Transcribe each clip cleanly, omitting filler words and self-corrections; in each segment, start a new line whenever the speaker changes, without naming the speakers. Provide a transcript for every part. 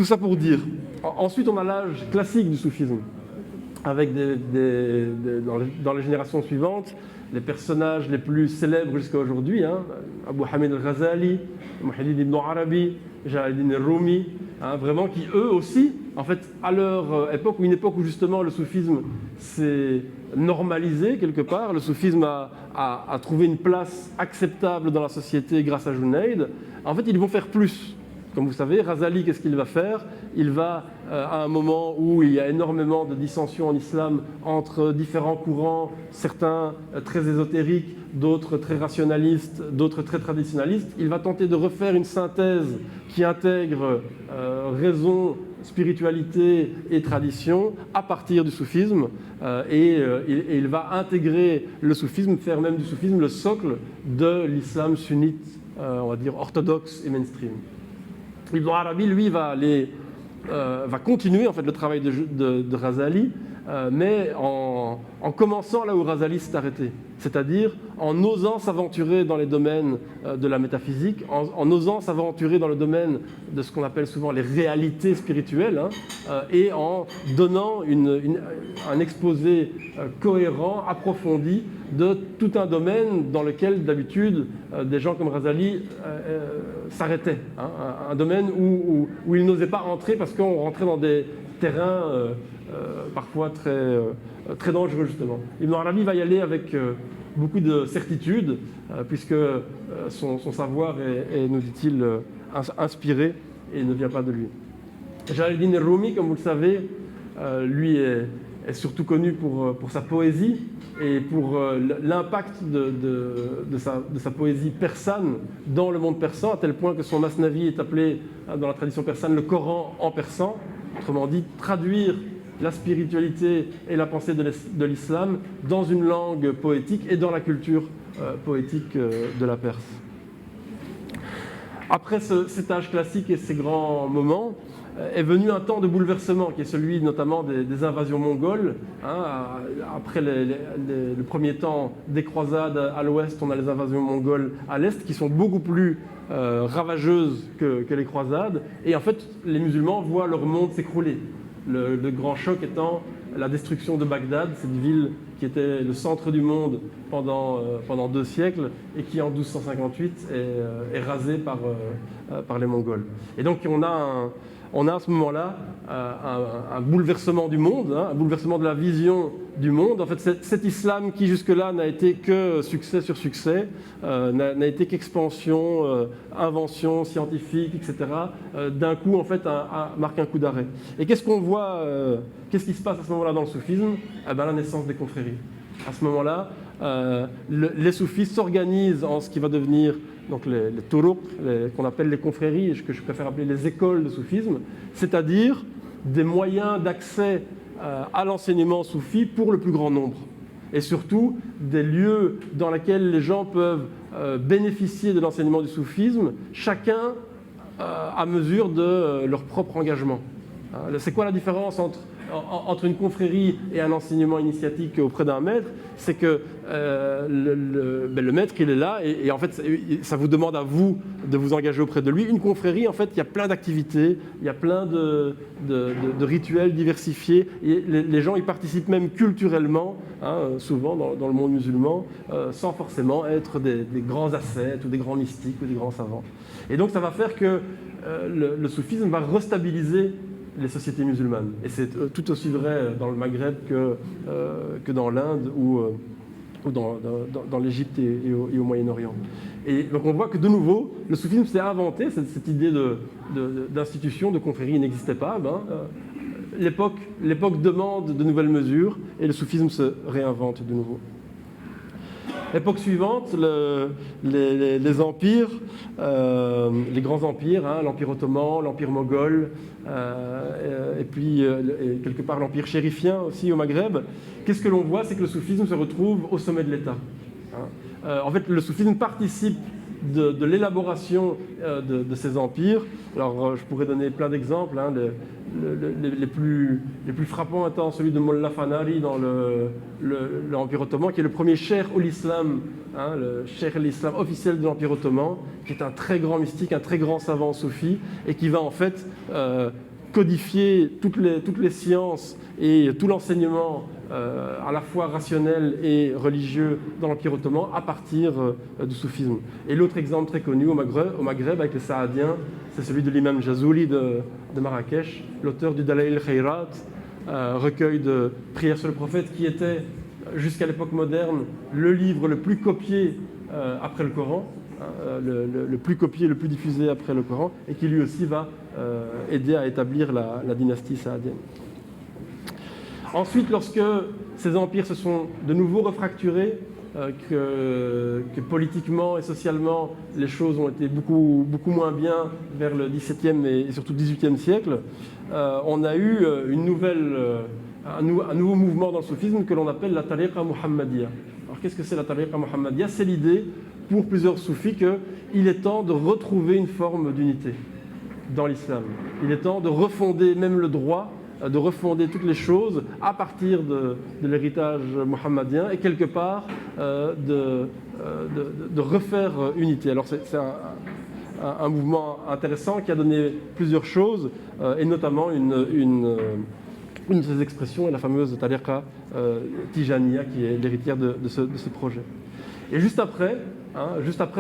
Tout ça pour dire. Ensuite, on a l'âge classique du soufisme, avec dans les générations suivantes, les personnages les plus célèbres jusqu'à aujourd'hui, Abu Hamid al-Ghazali, Muhyiddin ibn Arabi, Jalaluddin al-Rumi, vraiment qui eux aussi, en fait, à leur époque, une époque où justement le soufisme s'est normalisé quelque part, le soufisme a trouvé une place acceptable dans la société grâce à Junayd, en fait, ils vont faire plus. Comme vous savez, Ghazali, qu'est-ce qu'il va faire? Il va, à un moment où il y a énormément de dissensions en islam entre différents courants, certains très ésotériques, d'autres très rationalistes, d'autres très traditionnalistes, il va tenter de refaire une synthèse qui intègre raison, spiritualité et tradition à partir du soufisme. Et il va intégrer le soufisme, faire même du soufisme le socle de l'islam sunnite, on va dire orthodoxe et mainstream. Ibn Arabi, lui, va continuer en fait, le travail de Ghazali, mais en commençant là où Ghazali s'est arrêté, c'est-à-dire en osant s'aventurer dans les domaines de la métaphysique, en osant s'aventurer dans le domaine de ce qu'on appelle souvent les réalités spirituelles, et en donnant un exposé cohérent, approfondi de tout un domaine dans lequel d'habitude des gens comme Ghazali s'arrêtaient, un domaine où ils n'osaient pas entrer parce qu'on rentrait dans des terrains parfois très dangereux justement. Ibn Arabi va y aller avec beaucoup de certitude puisque son savoir est, nous dit-il, inspiré et ne vient pas de lui. Jalaluddin al-Rumi, comme vous le savez, lui est surtout connu pour sa poésie et pour l'impact de sa poésie persane dans le monde persan, à tel point que son Masnavi est appelé dans la tradition persane le Coran en persan, autrement dit traduire la spiritualité et la pensée de l'islam dans une langue poétique et dans la culture poétique de la Perse. Après cet âge classique et ces grands moments, est venu un temps de bouleversement qui est celui notamment des invasions mongoles. Après le premier temps des croisades à l'ouest, on a les invasions mongoles à l'est qui sont beaucoup plus ravageuses que les croisades. Et en fait, les musulmans voient leur monde s'écrouler. Le grand choc étant la destruction de Bagdad, cette ville qui était le centre du monde pendant 2 siècles et qui en 1258 est rasée par les Mongols. Et donc on a à ce moment-là un bouleversement du monde, un bouleversement de la vision du monde. En fait, cet islam qui jusque-là n'a été que succès sur succès, n'a été qu'expansion, invention scientifique, etc., d'un coup, en fait, marque un coup d'arrêt. Et qu'est-ce qu'on voit, qu'est-ce qui se passe à ce moment-là dans le soufisme? La naissance des confréries. À ce moment-là, les soufis s'organisent en ce qui va devenir donc les turuq, qu'on appelle les confréries, et que je préfère appeler les écoles de soufisme, c'est-à-dire des moyens d'accès à l'enseignement soufi pour le plus grand nombre. Et surtout, des lieux dans lesquels les gens peuvent bénéficier de l'enseignement du soufisme, chacun à mesure de leur propre engagement. C'est quoi la différence entre une confrérie et un enseignement initiatique auprès d'un maître? C'est que le maître, il est là et en fait, ça vous demande à vous de vous engager auprès de lui. Une confrérie, en fait, il y a plein d'activités, il y a plein de rituels diversifiés. Et les gens y participent même culturellement, souvent dans le monde musulman, sans forcément être des grands ascètes ou des grands mystiques ou des grands savants. Et donc, ça va faire que le soufisme va restabiliser les sociétés musulmanes. Et c'est tout aussi vrai dans le Maghreb que dans l'Inde ou dans l'Égypte et au Moyen-Orient. Et donc on voit que de nouveau, le soufisme s'est inventé, cette idée d'institution, de confrérie n'existait pas. L'époque demande de nouvelles mesures et le soufisme se réinvente de nouveau. Époque suivante, les empires, les grands empires, l'Empire ottoman, l'Empire moghol, et puis quelque part l'Empire chérifien aussi au Maghreb. Qu'est-ce que l'on voit? C'est que le soufisme se retrouve au sommet de l'État. En fait, le soufisme participe de l'élaboration de ces empires. Alors, je pourrais donner plein d'exemples. Les plus frappants étant celui de Mollah Fanari dans l'Empire ottoman, qui est le premier cheikh l'islam, le cheikh l'islam officiel de l'Empire ottoman, qui est un très grand mystique, un très grand savant soufi, et qui va en fait codifier toutes les sciences et tout l'enseignement à la fois rationnel et religieux dans l'Empire ottoman à partir du soufisme. Et l'autre exemple très connu au Maghreb avec les Saadiens, c'est celui de l'imam Jazouli de Marrakech, l'auteur du Dalaïl Khayrat, recueil de prières sur le prophète qui était, jusqu'à l'époque moderne, le livre le plus copié après le Coran, le plus copié, le plus diffusé après le Coran, et qui lui aussi va aider à établir la dynastie saadienne. Ensuite, lorsque ces empires se sont de nouveau refracturés, que politiquement et socialement les choses ont été beaucoup moins bien vers le XVIIe et surtout XVIIIe siècle, on a eu un nouveau mouvement dans le soufisme que l'on appelle la tariqa muhammadiyya. Alors qu'est-ce que c'est la tariqa muhammadiyya? C'est l'idée pour plusieurs soufis qu'il est temps de retrouver une forme d'unité dans l'islam. Il est temps de refonder même le droit, de refonder toutes les choses à partir de l'héritage mohammedien et quelque part de refaire unité. Alors c'est un mouvement intéressant qui a donné plusieurs choses et notamment une de ces expressions est la fameuse tariqa tijaniya qui est l'héritière de ce projet. Et juste après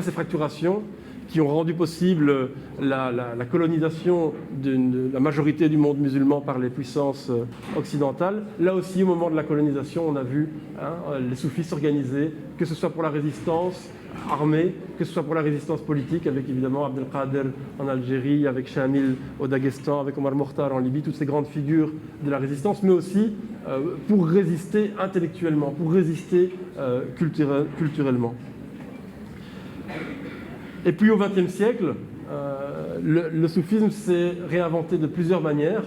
ces fracturations qui ont rendu possible la colonisation de la majorité du monde musulman par les puissances occidentales. Là aussi, au moment de la colonisation, on a vu les soufis s'organiser, que ce soit pour la résistance armée, que ce soit pour la résistance politique, avec évidemment Abdelkader en Algérie, avec Shamil au Daghestan, avec Omar Mokhtar en Libye, toutes ces grandes figures de la résistance, mais aussi pour résister intellectuellement, pour résister culturellement. Et puis au XXe siècle, le soufisme s'est réinventé de plusieurs manières,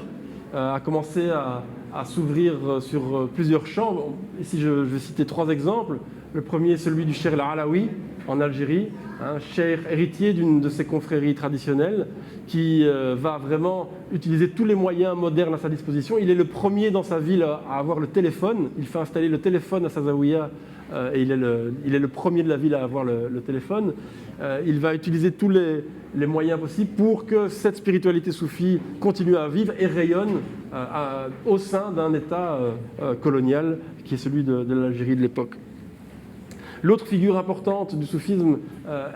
a commencé à s'ouvrir sur plusieurs champs. Ici, je vais citer 3 exemples. Le premier est celui du Cheikh al-Alawi en Algérie, un cheikh héritier d'une de ses confréries traditionnelles qui va vraiment utiliser tous les moyens modernes à sa disposition. Il est le premier dans sa ville à avoir le téléphone. Il fait installer le téléphone à sa zaouïa et il est le premier de la ville à avoir le téléphone. Il va utiliser tous les moyens possibles pour que cette spiritualité soufie continue à vivre et rayonne au sein d'un État colonial qui est celui de l'Algérie de l'époque. L'autre figure importante du soufisme,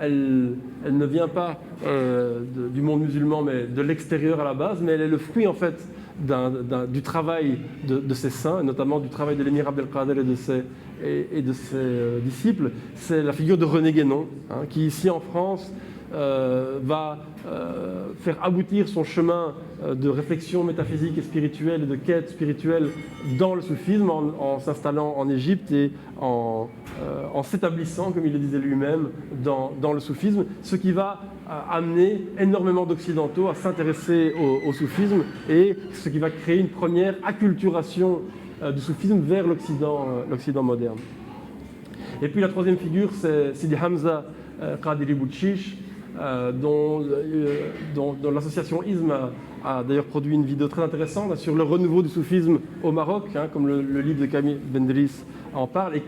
elle ne vient pas du monde musulman, mais de l'extérieur à la base, mais elle est le fruit en fait du travail de ces saints, notamment du travail de l'émir Abdelkader et de ses disciples. C'est la figure de René Guénon, qui ici en France va faire aboutir son chemin de réflexion métaphysique et spirituelle et de quête spirituelle dans le soufisme en s'installant en Égypte et en s'établissant, comme il le disait lui-même, dans le soufisme, ce qui va amener énormément d'occidentaux à s'intéresser au soufisme et ce qui va créer une première acculturation du soufisme vers l'Occident moderne. Et puis la troisième figure, c'est Sidi Hamza Qadiri Bouchiche, dont l'association ISM a d'ailleurs produit une vidéo très intéressante sur le renouveau du soufisme au Maroc, comme le livre de Camille Bendris en parle. Et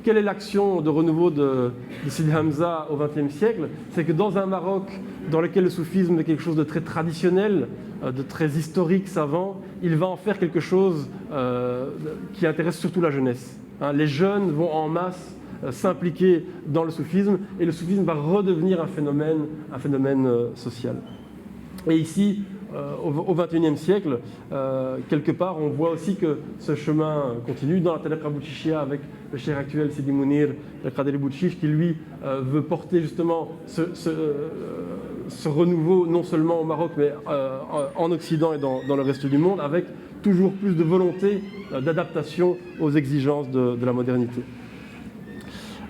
quelle est l'action de renouveau de Sidi Hamza au XXe siècle? C'est que dans un Maroc dans lequel le soufisme est quelque chose de très traditionnel, de très historique, savant, il va en faire quelque chose qui intéresse surtout la jeunesse. Les jeunes vont en masse s'impliquer dans le soufisme et le soufisme va redevenir un phénomène social. Et ici, au XXIe siècle, quelque part, on voit aussi que ce chemin continue dans la tariqa Bouchichia avec le cheikh actuel Sidi Mounir Qadiri Bouchiche qui lui veut porter justement ce renouveau non seulement au Maroc mais en Occident et dans le reste du monde avec toujours plus de volonté d'adaptation aux exigences de la modernité.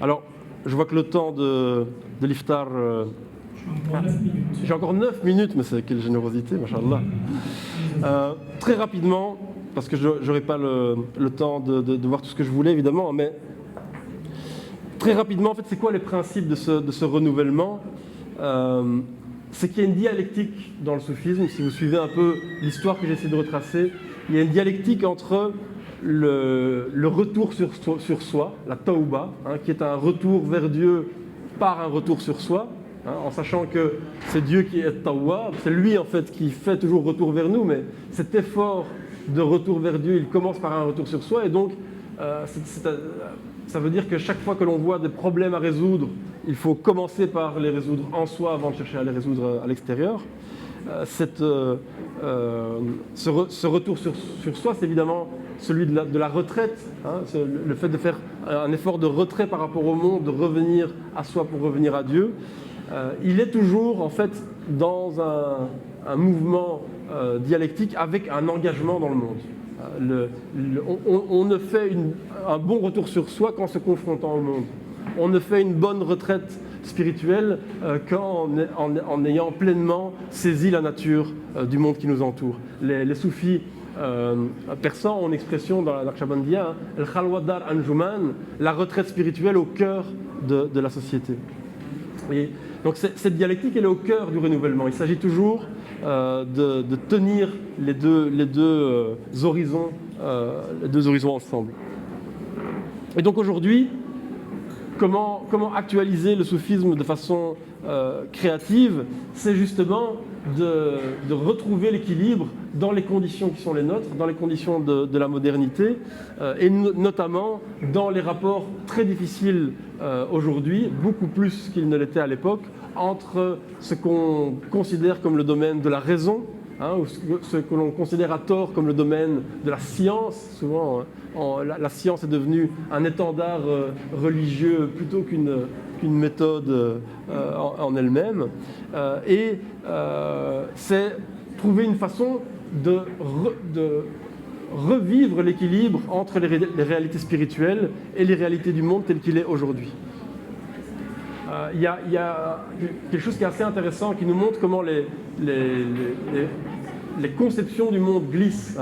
Alors, je vois que le temps de l'iftar... J'ai encore 9 minutes, mais c'est quelle générosité, machallah. Très rapidement, parce que je n'aurai pas le temps de voir tout ce que je voulais, évidemment, mais très rapidement, en fait, c'est quoi les principes de ce renouvellement? C'est qu'il y a une dialectique dans le soufisme. Si vous suivez un peu l'histoire que j'essaie de retracer, il y a une dialectique entre le retour sur soi, la tawba, qui est un retour vers Dieu par un retour sur soi, en sachant que c'est Dieu qui est Tawwab, c'est lui en fait qui fait toujours retour vers nous, mais cet effort de retour vers Dieu, il commence par un retour sur soi, et donc ça veut dire que chaque fois que l'on voit des problèmes à résoudre, il faut commencer par les résoudre en soi avant de chercher à les résoudre à l'extérieur. Ce retour sur soi, c'est évidemment celui de la retraite, le fait de faire un effort de retrait par rapport au monde, de revenir à soi pour revenir à Dieu. Il est toujours en fait dans un mouvement dialectique avec un engagement dans le monde. On ne fait un bon retour sur soi qu'en se confrontant au monde. On ne fait une bonne retraite spirituelle qu'en ayant pleinement saisi la nature du monde qui nous entoure. Les soufis persans ont une expression dans la Naqshbandiya, al-khalwa dar anjuman, la retraite spirituelle au cœur de la société. Et donc cette dialectique, elle est au cœur du renouvellement. Il s'agit toujours de tenir les deux horizons ensemble. Et donc aujourd'hui, comment actualiser le soufisme de façon créative? C'est justement de retrouver l'équilibre dans les conditions qui sont les nôtres, dans les conditions de la modernité, et notamment dans les rapports très difficiles aujourd'hui, beaucoup plus qu'ils ne l'étaient à l'époque, entre ce qu'on considère comme le domaine de la raison, ou ce que l'on considère à tort comme le domaine de la science. Souvent, la science est devenue un étendard religieux plutôt qu'une méthode en elle-même. C'est trouver une façon de revivre l'équilibre entre les réalités spirituelles et les réalités du monde tel qu'il est aujourd'hui. Il y a quelque chose qui est assez intéressant, qui nous montre comment les conceptions du monde glissent.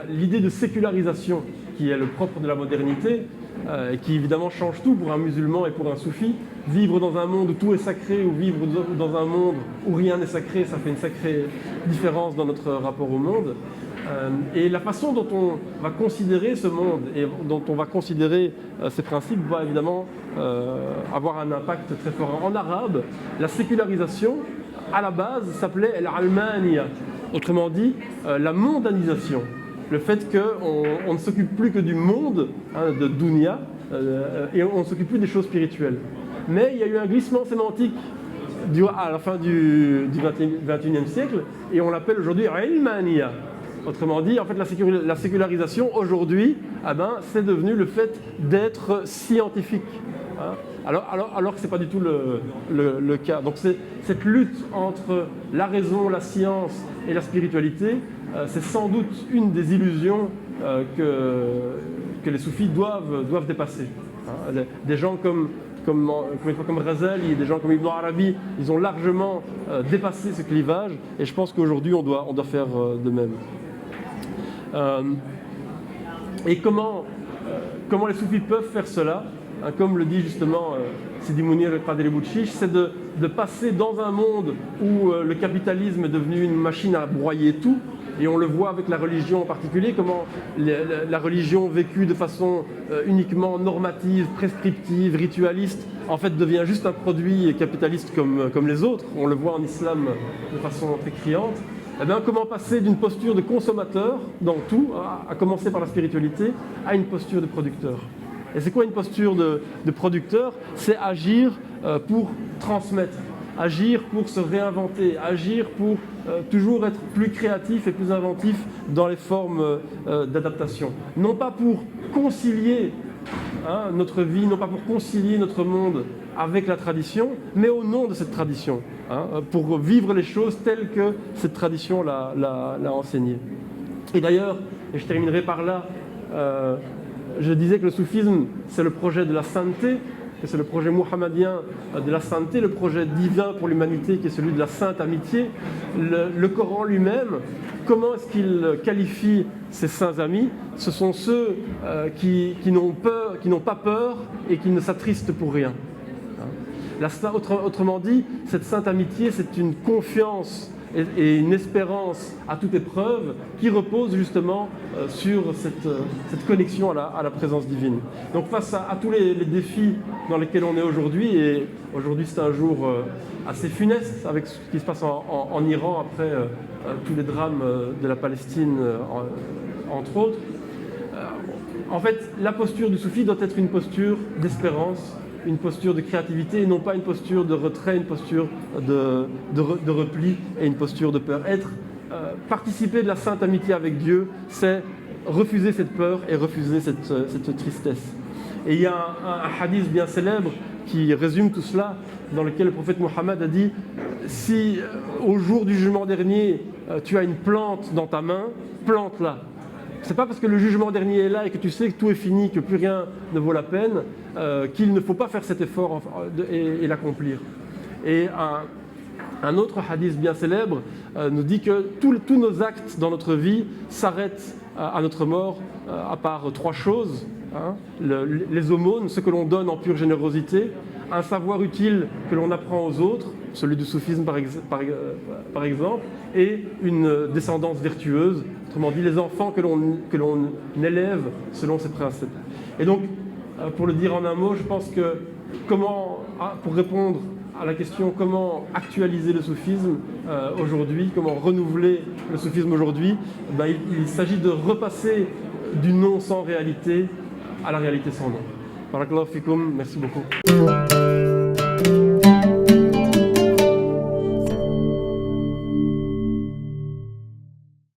L'idée de sécularisation, qui est le propre de la modernité, et qui évidemment change tout pour un musulman et pour un soufi. Vivre dans un monde où tout est sacré, ou vivre dans un monde où rien n'est sacré, ça fait une sacrée différence dans notre rapport au monde. Et la façon dont on va considérer ce monde et dont on va considérer ces principes va évidemment avoir un impact très fort. En arabe, la sécularisation, à la base, s'appelait al-almaniya, autrement dit, la mondanisation. Le fait qu'on ne s'occupe plus que du monde, de dunya, et on ne s'occupe plus des choses spirituelles. Mais il y a eu un glissement sémantique à la fin du XXIe siècle, et on l'appelle aujourd'hui ilmaniya. Autrement dit, en fait, la sécularisation aujourd'hui, c'est devenu le fait d'être scientifique. Alors que ce n'est pas du tout le cas. Donc cette lutte entre la raison, la science et la spiritualité, c'est sans doute une des illusions que les soufis doivent dépasser. Des gens comme Ghazali, des gens comme Ibn Arabi, ils ont largement dépassé ce clivage, et je pense qu'aujourd'hui on doit faire de même. Et comment les soufis peuvent faire cela, comme le dit justement Sidi Mounir et Qadri Bouchiche, c'est de passer dans un monde où le capitalisme est devenu une machine à broyer tout, et on le voit avec la religion en particulier, comment la religion vécue de façon uniquement normative, prescriptive, ritualiste, en fait devient juste un produit capitaliste comme les autres. On le voit en islam de façon très criante. Comment passer d'une posture de consommateur dans tout, à commencer par la spiritualité, à une posture de producteur. Et c'est quoi une posture de producteur? C'est agir pour transmettre, agir pour se réinventer, agir pour toujours être plus créatif et plus inventif dans les formes d'adaptation. Non pas pour concilier notre vie, non pas pour concilier notre monde avec la tradition, mais au nom de cette tradition, pour vivre les choses telles que cette tradition l'a enseigné. Et d'ailleurs, et je terminerai par là, je disais que le soufisme, c'est le projet de la sainteté, que c'est le projet mohammédien de la sainteté, le projet divin pour l'humanité qui est celui de la sainte amitié. Le Coran lui-même, comment est-ce qu'il qualifie ces saints amis? Ce sont ceux qui n'ont pas peur et qui ne s'attristent pour rien. Autrement dit, cette sainte amitié, c'est une confiance et une espérance à toute épreuve qui repose justement sur cette connexion à la présence divine. Donc face à tous les défis dans lesquels on est aujourd'hui, et aujourd'hui c'est un jour assez funeste avec ce qui se passe en Iran après tous les drames de la Palestine entre autres, en fait la posture du soufi doit être une posture d'espérance, une posture de créativité et non pas une posture de retrait, une posture de repli et une posture de peur. Participer de la sainte amitié avec Dieu, c'est refuser cette peur et refuser cette tristesse. Et il y a un hadith bien célèbre qui résume tout cela, dans lequel le prophète Mohammed a dit « Si au jour du jugement dernier, tu as une plante dans ta main, plante-la ». C'est pas parce que le jugement dernier est là et que tu sais que tout est fini, que plus rien ne vaut la peine, qu'il ne faut pas faire cet effort et l'accomplir. Et un autre hadith bien célèbre nous dit que tous nos actes dans notre vie s'arrêtent à notre mort, à part trois choses. Les aumônes, ce que l'on donne en pure générosité, un savoir utile que l'on apprend aux autres, celui du soufisme par exemple, et une descendance vertueuse, autrement dit les enfants que l'on élève selon ces principes. Et donc, pour le dire en un mot, je pense que pour répondre à la question comment actualiser le soufisme aujourd'hui, comment renouveler le soufisme aujourd'hui, il s'agit de repasser du non sans réalité à la réalité sans nom. Barakallahu fikoum, merci beaucoup.